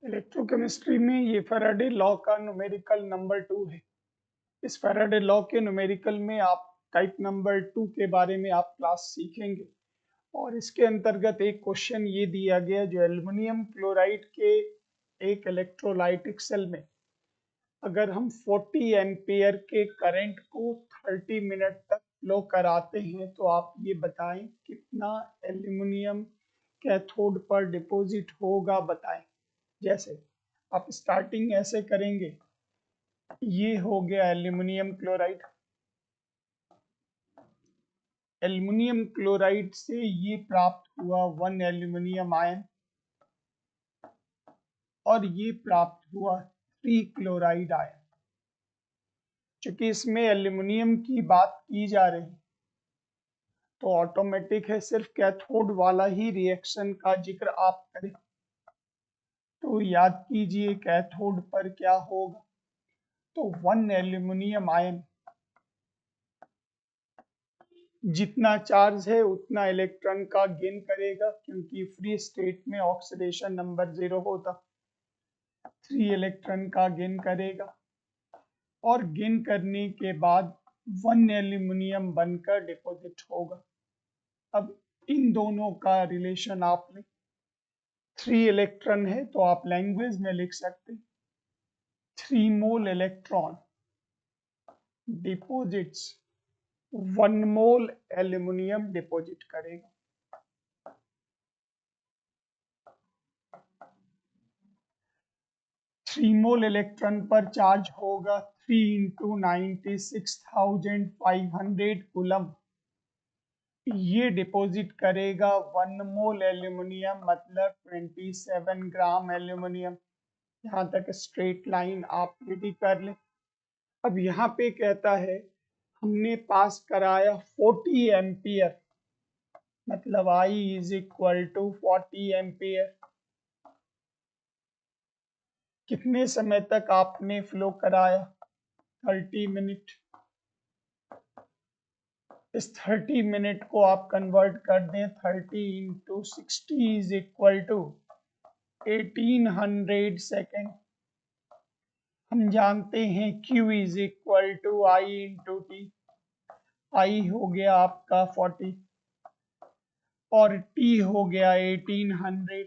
Electrochemistry में ये Faraday law का न्यूमेरिकल नंबर 2 है। इस फैराडे लॉ के न्यूमेरिकल में आप टाइप नंबर 2 के बारे में आप क्लास सीखेंगे और इसके अंतर्गत एक क्वेश्चन ये दिया गया जो एल्युमिनियम क्लोराइड के एक इलेक्ट्रोलाइटिक सेल में अगर हम 40 एम्पियर के करंट को 30 मिनट तक फ्लो कराते हैं तो आप ये बताएं कितना एल्युमिनियम कैथोड पर डिपॉजिट होगा बताएं। जैसे आप स्टार्टिंग ऐसे करेंगे, ये हो गया एल्युमिनियम क्लोराइड। एल्युमिनियम क्लोराइड से ये प्राप्त हुआ 1 एल्युमिनियम आयन और ये प्राप्त हुआ 3 क्लोराइड आयन। चूंकि इसमें एल्युमिनियम की बात की जा रही तो ऑटोमेटिक है सिर्फ कैथोड वाला ही रिएक्शन का जिक्र आप करें। तो याद कीजिए कैथोड पर क्या होगा, तो 1 एल्युमिनियम आयन जितना चार्ज है उतना इलेक्ट्रॉन का गेन करेगा, क्योंकि फ्री स्टेट में ऑक्सीडेशन नंबर 0 होता। 3 इलेक्ट्रॉन का गेन करेगा और गेन करने के बाद 1 एल्युमिनियम बनकर डिपॉजिट होगा। अब इन दोनों का रिलेशन आप लें, 3 इलेक्ट्रॉन है तो आप लैंग्वेज में लिख सकते 3 मोल इलेक्ट्रॉन डिपॉजिट्स 1 मोल एल्युमिनियम डिपॉजिट करेगा। 3 मोल इलेक्ट्रॉन पर चार्ज होगा 3 इंटू 96,500 कूलम। ये डिपॉजिट करेगा 1 मोल एल्युमिनियम मतलब 27 ग्राम एल्युमिनियम। यहाँ तक स्ट्रेट लाइन आप रेडी कर लें। अब यहाँ पे कहता है हमने पास कराया 40 एम्पियर मतलब I is equal to 40 ampere. कितने समय तक आपने फ्लो कराया, 30 मिनट। इस 30 मिनट को आप कन्वर्ट कर दें 30 into 60 is equal to 1800 second. हम जानते हैं Q is equal to I into T. I हो गया आपका 40 और T हो गया 1800,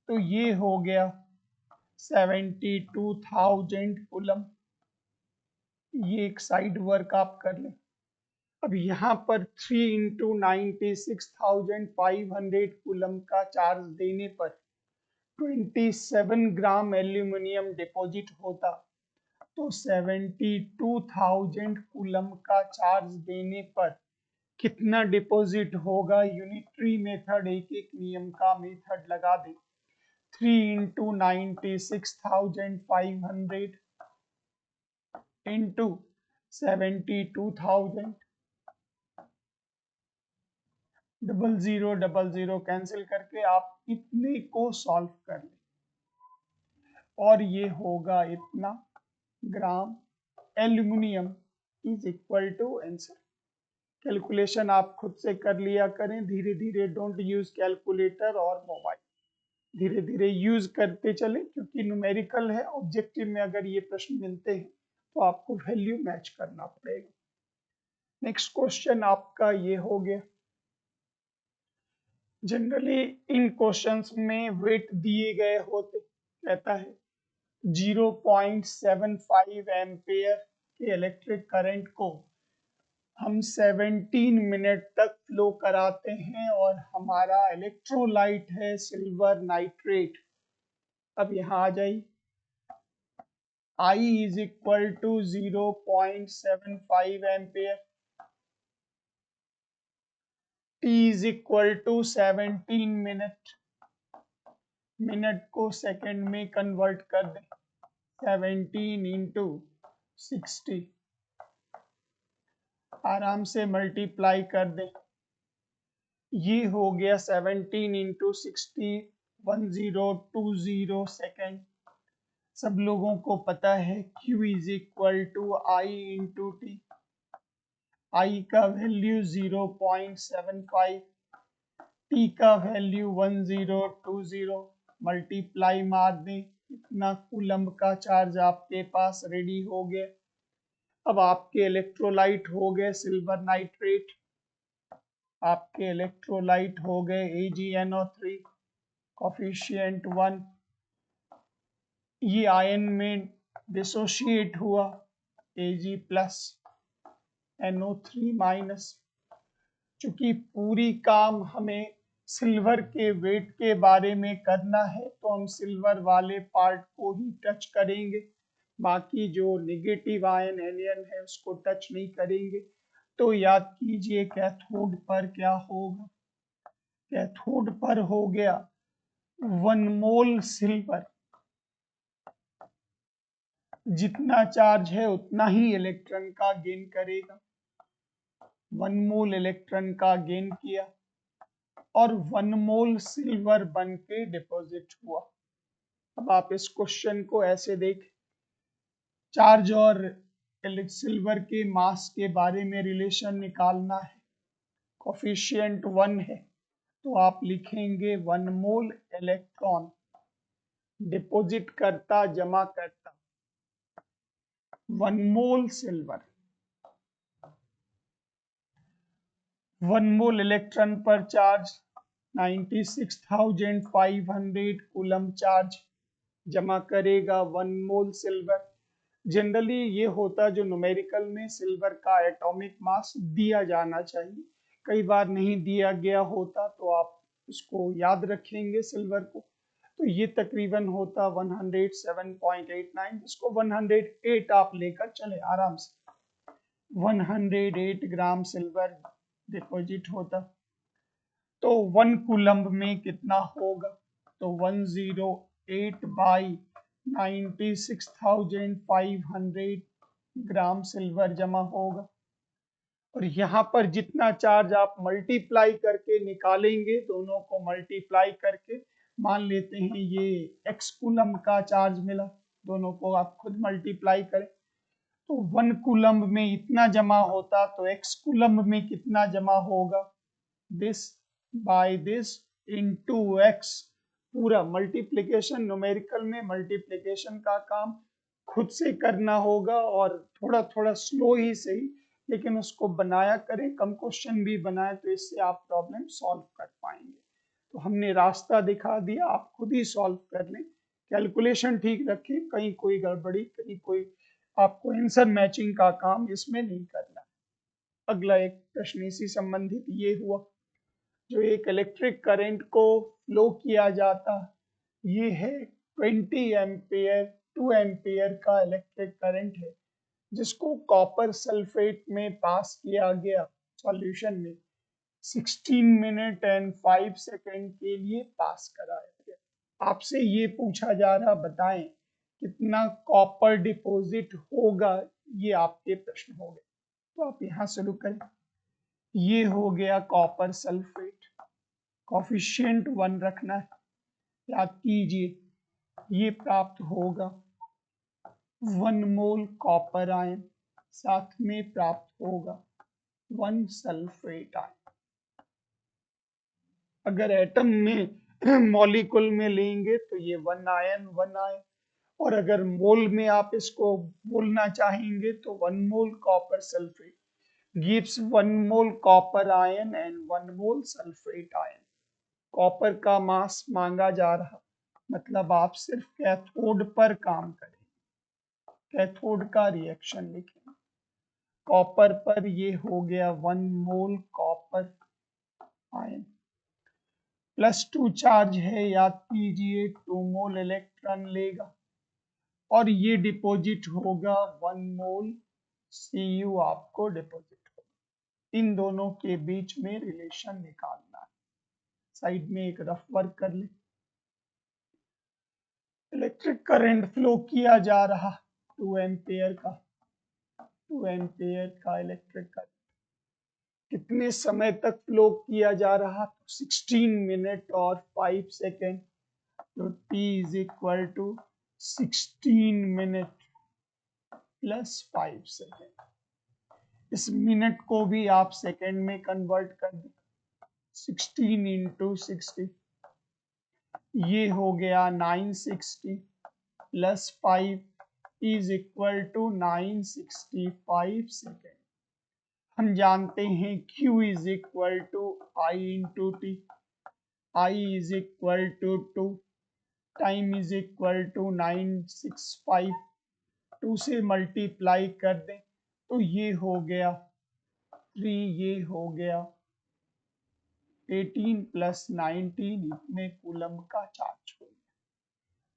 तो ये हो गया 72,000 कूलम। ये एक साइड वर्क आप कर लें। अब यहाँ पर 3 इंटू 96,500 कूलम का चार्ज देने पर 27 ग्राम एल्यूमिनियम डिपॉजिट होता, तो 72,000 कूलम का चार्ज देने पर कितना डिपॉजिट होगा। यूनिटरी मेथड एक एक नियम का मेथड लगा दे। 3 इंटू 96,500 इंटू 72,000, 0000 कैंसिल करके आप इतने को सॉल्व कर लें और ये होगा इतना gram aluminium is equal to answer. Calculation आप खुद से कर लिया करें धीरे धीरे, डोंट यूज कैलकुलेटर और मोबाइल, धीरे धीरे यूज करते चले, क्योंकि न्यूमेरिकल है। ऑब्जेक्टिव में अगर ये प्रश्न मिलते हैं तो आपको वैल्यू मैच करना पड़ेगा। नेक्स्ट क्वेश्चन आपका ये हो गया। जनरली इन क्वेश्चंस में वेट दिए गए होते, कहता है 0.75 एम्पेयर के इलेक्ट्रिक करंट को हम 17 मिनट तक फ्लो कराते हैं और हमारा इलेक्ट्रोलाइट है सिल्वर नाइट्रेट। अब यहाँ आ जाइए, I is equal to 0.75 ampere, T is equal to 17 minute, minute को सेकंड में कन्वर्ट कर दें 17 इंटू 60, आराम से मल्टीप्लाई कर दें। ये हो गया 17 इंटू 60, 1020 सेकेंड। सब लोगों को पता है Q is equal to I into T. I का वैल्यू 0.75, टी का वैल्यू 1020, मल्टीप्लाई मार दें, इतना कूलम्ब का चार्ज आपके पास रेडी हो गया। अब आपके इलेक्ट्रोलाइट हो गए सिल्वर नाइट्रेट, आपके इलेक्ट्रोलाइट हो गए AgNO3, कोफिशिएंट 1, ये आयन में डिसोशिएट हुआ Ag प्लस NO3 माइनस। चूंकि पूरी काम हमें सिल्वर के वेट के बारे में करना है तो हम सिल्वर वाले पार्ट को ही टच करेंगे, बाकी जो नेगेटिव आयन एनियन है उसको टच नहीं करेंगे। तो याद कीजिए कैथोड पर क्या होगा, कैथोड पर हो गया 1 मोल सिल्वर, जितना चार्ज है उतना ही इलेक्ट्रॉन का गेन करेगा। 1 मोल इलेक्ट्रॉन का गेन किया और 1 मोल सिल्वर बन के डिपॉजिट हुआ। अब आप इस क्वेश्चन को ऐसे देख, चार्ज और सिल्वर के मास के बारे में रिलेशन निकालना है, कोफिशिएंट 1 है तो आप लिखेंगे 1 मोल इलेक्ट्रॉन डिपॉजिट करता जमा करता 1 मोल सिल्वर। 1 मोल इलेक्ट्रॉन पर चार्ज 96,500 कूलम चार्ज जमा करेगा 1 मोल सिल्वर। जनरली ये होता जो न्यूमेरिकल में सिल्वर का एटॉमिक मास दिया जाना चाहिए, कई बार नहीं दिया गया होता तो आप इसको याद रखेंगे सिल्वर को। तो ये तकरीबन होता 107.89, इसको 108 आप लेकर चले आराम से। 108 ग्राम सिल्वर डिपॉजिट होता तो 1 कूलम्ब में कितना होगा, तो 108 बाई 96,500 ग्राम सिल्वर जमा होगा। और यहाँ पर जितना चार्ज आप मल्टीप्लाई करके निकालेंगे, दोनों को मल्टीप्लाई करके, मान लेते हैं ये x कूलम्ब का चार्ज मिला, दोनों को आप खुद मल्टीप्लाई करें तो 1 कूलम्ब में इतना जमा होता तो x कूलम्ब में कितना जमा होगा, this by this into x। पूरा मल्टीप्लिकेशन, न्यूमेरिकल में मल्टीप्लिकेशन का काम खुद से करना होगा और थोड़ा थोड़ा स्लो ही सही, लेकिन उसको बनाया करें, कम क्वेश्चन भी बनाए तो इससे आप प्रॉब्लम सॉल्व कर पाएंगे। तो हमने रास्ता दिखा दिया, आप खुद ही सॉल्व कर लें, कैलकुलेशन ठीक रखें, कहीं कोई गड़बड़ी, कहीं कोई आपको आंसर मैचिंग का काम इसमें नहीं करना। अगला एक प्रश्न इसी संबंधित ये हुआ, जो एक इलेक्ट्रिक करंट को फ्लो किया जाता, ये है 20 एम्पियर 2 एम्पियर का इलेक्ट्रिक करंट है, जिसको कॉपर सल्फेट में पास किया गया सॉल्यूशन में 16 मिनट एंड 5 सेकेंड के लिए पास कराया गया। आपसे ये पूछा जा रहा, बताएं कितना कॉपर डिपॉजिट होगा, ये आपके प्रश्न हो गए। तो आप यहाँ शुरू करें, ये हो गया कॉपर सल्फेट, कोफिशिएंट 1 रखना है, याद कीजिए ये प्राप्त होगा 1 मोल कॉपर आयन, साथ में प्राप्त होगा 1 सल्फेट आयन। अगर एटम में मॉलिक्यूल में लेंगे तो ये 1 आयन 1 आयन, और अगर मोल में आप इसको बोलना चाहेंगे तो 1 mole copper sulphate gives 1 mole copper ion and 1 mole sulphate ion. Copper का मास मांगा जा रहा, मतलब आप सिर्फ कैथोड पर काम करें, कैथोड का रिएक्शन लिखें। कॉपर पर ये हो गया 1 मोल कॉपर आयन, +2 चार्ज है, याद कीजिए 2 मोल इलेक्ट्रॉन लेगा और ये डिपॉजिट होगा 1 मोल Cu आपको डिपॉजिट होगा। इन दोनों के बीच में रिलेशन निकालना है। साइड में एक रफ वर्क कर ले, इलेक्ट्रिक करंट फ्लो किया जा रहा 2 एम्पियर का, 2 एम्पियर का इलेक्ट्रिक करंट कितने समय तक फ्लो किया जा रहा, 16 मिनट और 5 सेकेंड, तो t is equal to 16 minute plus 5 second. इस मिनट को भी आप सेकेंड में कन्वर्ट कर दें, 16 इंटू 60, ये हो गया 960 plus 5 is equal to 965 second. हम जानते हैं Q is equal to I into T, I is equal to 2, time is equal to 965, 2 से मल्टीप्लाई कर दें तो ये हो गया 3, ये हो गया 18 प्लस 19, इतने कूलम का चार्ज हो गया।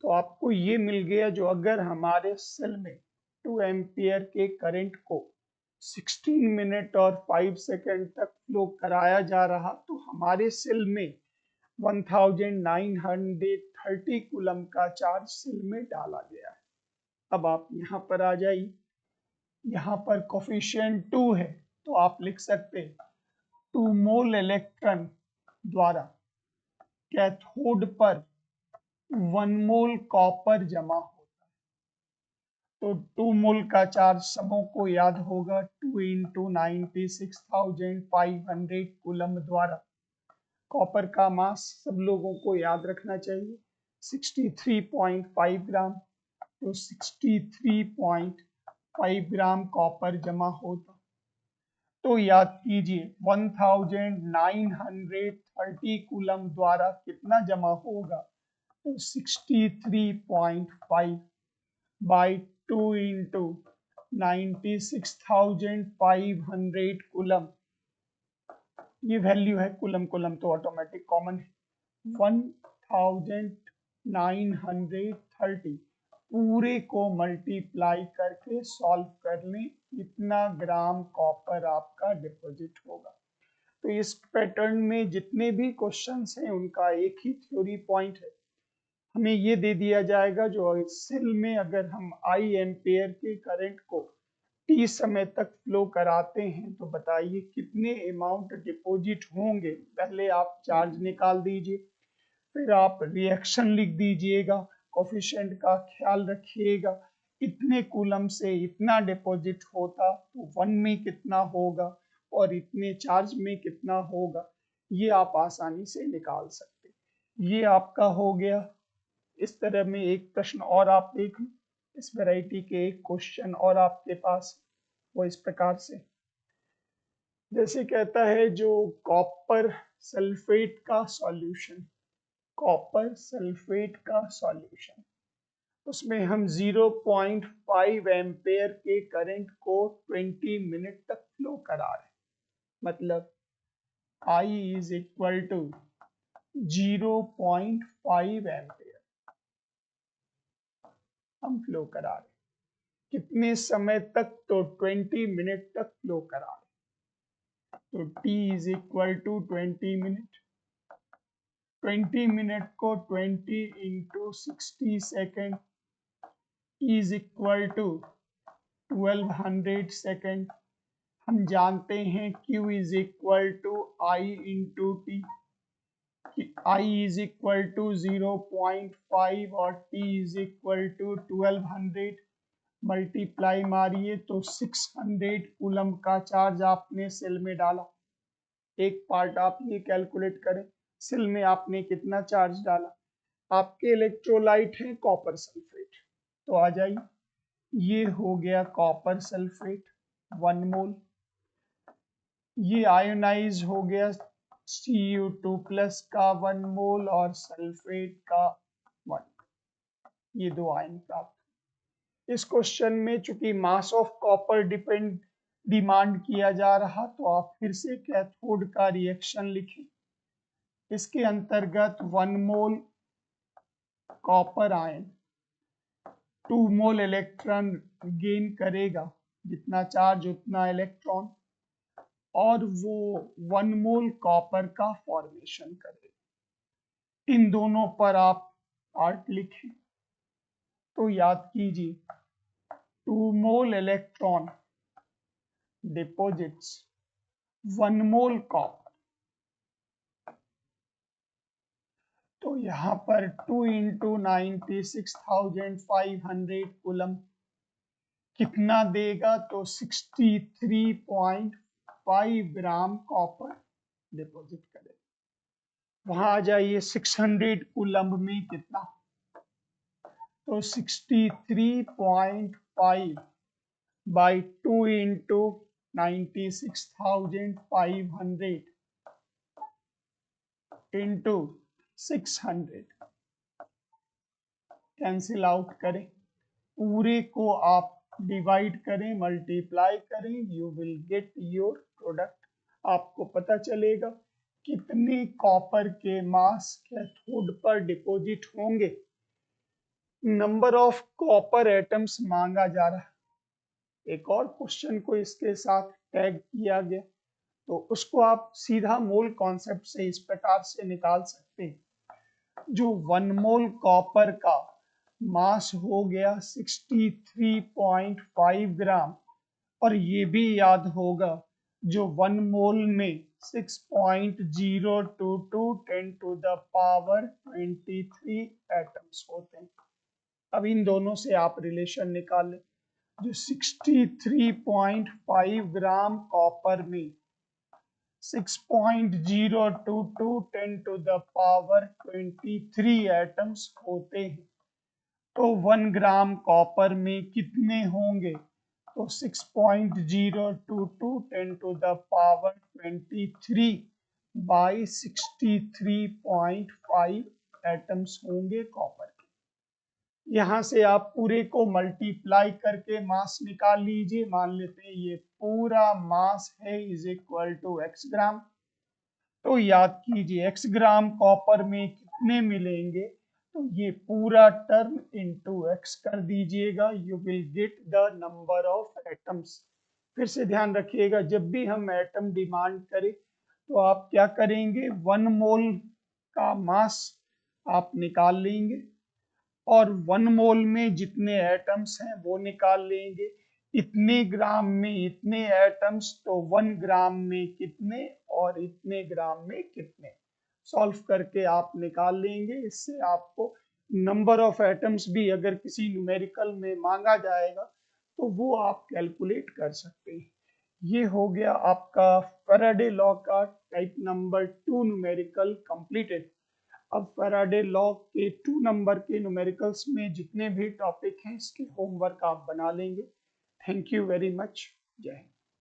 तो आपको ये मिल गया जो अगर हमारे सेल में 2 एम्पियर के करंट को 16 मिनट और 5 सेकेंड तक फ्लो कराया जा रहा तो हमारे सेल में 1930 कूलम का चार्ज सेल में डाला गया है। अब आप यहाँ पर आ जाइए, यहाँ पर कोफिशिएंट 2 है तो आप लिख सकते हैं 2 मोल इलेक्ट्रॉन द्वारा कैथोड पर 1 मोल कॉपर जमा होता है। तो 2 मोल का चार्ज सबों को याद होगा, 2 इंटू 96,500 कूलम द्वारा कॉपर का मास सब लोगों को याद रखना चाहिए 63.5 ग्राम। तो 63.5 ग्राम कॉपर जमा होता। तो याद कीजिए 1930 कूलम द्वारा कितना जमा होगा, तो 63.5 बाई 2 इंटू 96,500 कूलम, ये वैल्यू है, कूलम कूलम तो ऑटोमेटिक कॉमन है, 1930 पूरे को मल्टीप्लाई करके सॉल्व कर लें, इतना ग्राम कॉपर आपका डिपॉजिट होगा। तो इस पैटर्न में जितने भी क्वेश्चंस हैं उनका एक ही थ्योरी पॉइंट है, हमें ये दे दिया जाएगा जो सेल में अगर हम आई एम्पेयर के करंट को टी समय तक फ्लो कराते हैं तो बताइए कितने अमाउंट डिपॉजिट होंगे। पहले आप चार्ज निकाल दीजिए, फिर आप रिएक्शन लिख दीजिएगा, कोफिशिएंट का ख्याल रखिएगा, इतने कूलम से इतना डिपॉजिट होता तो 1 में कितना होगा और इतने चार्ज में कितना होगा, ये आप आसानी से निकाल सकते। ये आपका हो गया। इस तरह में एक प्रश्न और आप देख लें, इस वैरायटी के एक क्वेश्चन और आपके पास, वो इस प्रकार से जैसे कहता है जो कॉपर सल्फेट का सॉल्यूशन, कॉपर सल्फेट का सॉल्यूशन, उसमें हम 0.5 एम्पेयर के करंट को 20 मिनट तक फ्लो करा रहे हैं, मतलब I is equal to 0.5 ampere हम फ्लो करा रहे हैं। कितने समय तक, तो 20 मिनट तक फ्लो करा रहे हैं। तो T is equal to 20 minute, 20 minute को 20 into 60 second is equal to 1200 second. हम जानते हैं Q is equal to I into T, I is equal to 0.5 और T is equal to 1200, multiply मारिए तो 600 कूलम का चार्ज आपने सेल में डाला। एक पार्ट आप ये कैलकुलेट करें, सेल में आपने कितना चार्ज डाला। आपके इलेक्ट्रोलाइट है कॉपर सल्फेट, तो आ जाइए, ये हो गया कॉपर सल्फेट 1 मोल, ये आयोनाइज हो गया Cu2 प्लस का 1 मोल और सल्फेट का 1, ये 2 आयन प्राप्त। इस क्वेश्चन में चूंकि मास ऑफ कॉपर डिमांड किया जा रहा तो आप फिर से कैथोड का रिएक्शन लिखें। इसके अंतर्गत 1 mole copper ion 2 mole electron gain करेगा, जितना चार्ज उतना इलेक्ट्रॉन, और वो 1 मोल कॉपर का फॉर्मेशन करेगा। इन दोनों पर आप पार्ट लिखें तो याद कीजिए 2 mole electron deposits 1 mole copper, तो यहाँ पर 2 इंटू 96,500 कूलम कितना देगा, तो 63.5 ग्राम कॉपर डिपॉजिट करेगा। वहां आ जाइए 600 कूलम्ब में कितना, तो 63.5 by 2 into 96,500 into 600, cancel out करें, पूरे को आप डिवाइड करें, मल्टीप्लाई करें, you will get your product. आपको पता चलेगा कितने कॉपर के मास कैथोड पर डिपॉजिट होंगे। नंबर ऑफ कॉपर एटम्स मांगा जा रहा है, एक और क्वेश्चन को इसके साथ टैग किया गया, तो उसको आप सीधा मोल कॉन्सेप्ट से इस प्रकार से निकाल सकते हैं, जो 1 मोल कॉपर का मास हो गया 63.5 ग्राम, और ये भी याद होगा जो 1 मोल में 6.022 10 टू द पावर 23 एटम्स होते हैं। अब इन दोनों से आप रिलेशन निकालें, जो 63.5 ग्राम कॉपर में 6.022 10 टू द पावर 23 एटम्स होते हैं, तो 1 ग्राम कॉपर में कितने होंगे, तो 6.022 10 to the power 23 by 63.5 atoms होंगे कॉपर के। यहाँ से आप पूरे को मल्टीप्लाई करके मास निकाल लीजिए, मान लेते हैं ये पूरा मास है इज इक्वल टू x ग्राम, तो याद कीजिए x ग्राम कॉपर में कितने मिलेंगे, तो ये पूरा टर्म इनटू x कर दीजिएगा, you will get the number of atoms. फिर से ध्यान रखिएगा, जब भी हम एटम डिमांड करें तो आप क्या करेंगे, 1 मोल का मास आप निकाल लेंगे और 1 मोल में जितने एटम्स हैं वो निकाल लेंगे, इतने ग्राम में इतने एटम्स, तो 1 ग्राम में कितने और इतने ग्राम में कितने, सॉल्व करके आप निकाल लेंगे। इससे आपको नंबर ऑफ एटम्स भी अगर किसी न्यूमेरिकल में मांगा जाएगा तो वो आप कैलकुलेट कर सकते हैं। ये हो गया आपका फैराडे लॉ का टाइप नंबर 2 न्यूमेरिकल कंप्लीटेड। अब फैराडे लॉ के 2 नंबर के न्यूमेरिकल्स में जितने भी टॉपिक हैं इसके होमवर्क आप बना लेंगे। Thank you very much. जय हिंद।